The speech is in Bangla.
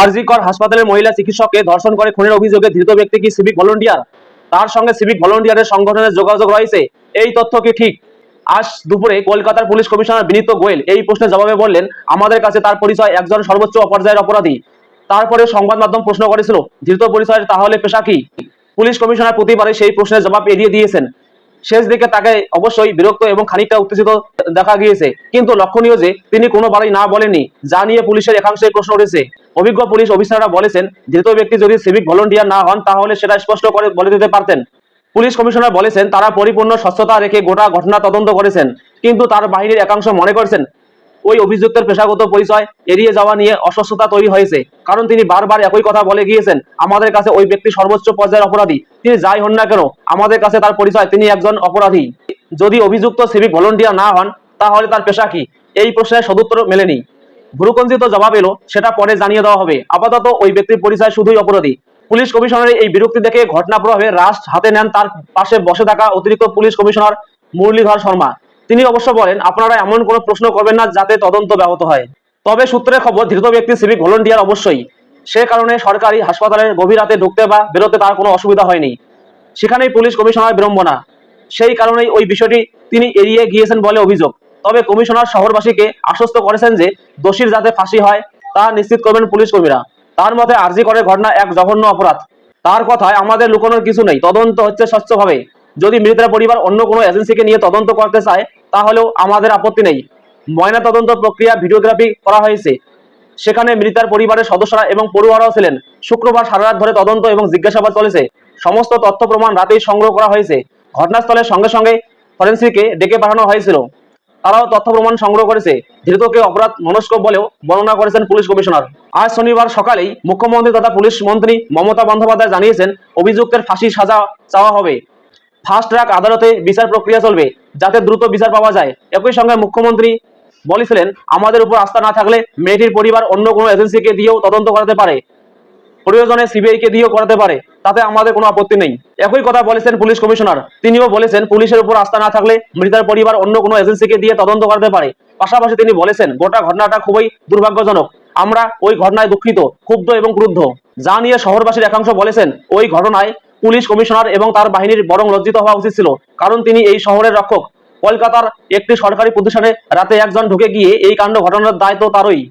আরজিকর হাসপাতালের মহিলা চিকিৎসককে ধর্ষণ করে খুনের অভিযোগে ধৃত ব্যক্তি কি সিভিক ভলান্টিয়ার? তার সঙ্গে সিভিক ভলান্টিয়ারের সংগঠনের যোগাযোগ রয়েছে, এই তথ্য কি ঠিক? আজ দুপুরে কলকাতার পুলিশ কমিশনার বিনীত গোয়েল এই প্রশ্নের জবাবে বললেন, আমাদের কাছে তার পরিচয় একজন সর্বোচ্চ পর্যায়ের অপরাধী। তারপরে সংবাদ মাধ্যম প্রশ্ন করেছিল, ধৃত পরিচয়ের তাহলে পেশা কি? পুলিশ কমিশনার প্রতিবারে সেই প্রশ্নের জবাব এড়িয়ে দিয়েছেন। শেষ দিকে তাকে অবশ্যই বিরক্ত এবং খানিকটা উত্তেজিত দেখা গিয়েছে, কিন্তু লক্ষণীয় যে তিনি কোনোবারই না বলেননি, যা নিয়ে পুলিশের একাংশেই প্রশ্ন উঠেছে। অভিজ্ঞ পুলিশ অফিসাররা বলেছেন, ধৃত ব্যক্তি যদি সিভিক ভলান্টিয়ার না হন তাহলে সেটা স্পষ্ট করে বলে দিতে পারতেন। পুলিশ কমিশনার বলেছেন, তারা পরিপূর্ণ স্বচ্ছতা রেখে গোটা ঘটনা তদন্ত করেছেন, কিন্তু তার বাহিনীর একাংশ মনে করছেন ওই অভিযুক্তের পেশাগত পরিচয় এড়িয়ে যাওয়া নিয়ে অস্বস্থতা তৈরি হয়েছে, কারণ তিনি বারবার একই কথা বলে গিয়েছেন, আমাদের কাছে ওই ব্যক্তি সর্বোচ্চ পর্যায়ের অপরাধী, তিনি যাই হন না কেন আমাদের কাছে তার পরিচয় তিনি একজন অপরাধী। যদি অভিযুক্ত সিভিক ভলান্টিয়ার না হন তাহলে তার পেশা কি? এই প্রশ্নের সদুত্তর মেলেনি। ভুরুকঞ্চিত জবাব এলো, সেটা পরে জানিয়ে দেওয়া হবে, আপাতত ওই ব্যক্তির পরিচয় শুধুই অপরাধী। পুলিশ কমিশনারের এই বিরক্তি দেখে ঘটনা প্রভাবে রাশ হাতে নেন তার পাশে বসে থাকা অতিরিক্ত পুলিশ কমিশনার মুরলীধর শর্মা। তিনি অবশ্য বলেন, আপনারা এমন কোনো প্রশ্ন করবেন না যাতে তদন্ত ব্যাহত হয়। তবে সূত্রের খবর, ধৃত ব্যক্তি সিভিক ভলান্টিয়ার অবশ্যই, সে কারণে সরকারি হাসপাতালের গভীর রাতে ঢুকতে বা বেরোতে তার কোনো অসুবিধা হয়নি। সেখানেই পুলিশ কমিশনার বিড়ম্বনা, সেই কারণেই ওই বিষয়টি তিনি এড়িয়ে গিয়েছেন বলে অভিযোগ। তবে কমিশনার শহরবাসীকে আশ্বস্ত করেছেন যে দোষীর যাতে ফাঁসি হয় তা নিশ্চিত করবেন পুলিশ কর্মীরা। তার মতে আরজি করে ঘটনা এক জঘন্য অপরাধ। তার কথায়, আমাদের লুকানোর কিছু নেই, তদন্ত হচ্ছে স্বচ্ছভাবে। যদি মৃতের পরিবার অন্য কোনো এজেন্সিকে নিয়ে তদন্ত করতে চায় তাহলেও আমাদের আপত্তি নেই। ময়না তদন্ত প্রক্রিয়া ভিডিওগ্রাফি করা হয়েছে, সেখানে মৃতার পরিবারের সদস্যরা এবং পড়ুয়ারাও ছিলেন। শুক্রবার সারা রাত ধরে তদন্ত এবং জিজ্ঞাসাবাদ চলেছে। সমস্ত তথ্য প্রমাণ রাতেই সংগ্রহ করা হয়েছে। ঘটনাস্থলের সঙ্গে সঙ্গে ফরেন্সিকে ডেকে পাঠানো হয়েছিল, তারাও তথ্য প্রমাণ সংগ্রহ করেছে। ধৃতকে অপরাধ মনস্ক বলেও বর্ণনা করেছেন পুলিশ কমিশনার। আজ শনিবার সকালেই মুখ্যমন্ত্রী তথা পুলিশ মন্ত্রী মমতা বন্দ্যোপাধ্যায় জানিয়েছেন, অভিযুক্তের ফাঁসি সাজা চাওয়া হবে। ফাস্ট ট্র্যাক আদালতে বিচার প্রক্রিয়া চলবে, যাতে দ্রুত বিচার পাওয়া যায়। একই সঙ্গে মুখ্যমন্ত্রী বলেছিলেন, আমাদের উপর আস্থা না থাকলে মেয়েটির পরিবার অন্য কোনো এজেন্সিকে দিয়েও তদন্ত করাতে পারে, প্রয়োজনে সিবিআইকে দিয়েও করাতে পারে, তাতে আমাদের কোনো আপত্তি নেই। একই কথা বলেছেন পুলিশ কমিশনার। তিনিও বলেছেন, পুলিশের উপর আস্থা না থাকলে মৃতার পরিবার অন্য কোনো এজেন্সিকে দিয়ে তদন্ত করাতে পারে। পাশাপাশি তিনি বলেছেন, গোটা ঘটনাটা খুবই দুর্ভাগ্যজনক। আমরা ওই ঘটনায় দুঃখিত, ক্ষুব্ধ এবং ক্রুদ্ধ। যা নিয়ে শহরবাসীর একাংশ বলেছেন, ওই ঘটনায় পুলিশ কমিশনার এবং তার বাহিনীর বরং লজ্জিত হওয়া উচিত ছিল, কারণ তিনি এই শহরের রক্ষক। কলকাতার একটি সরকারি প্রতিষ্ঠানে রাতে একজন ঢুকে গিয়ে এই কাণ্ড ঘটানোর দায় তো তারই।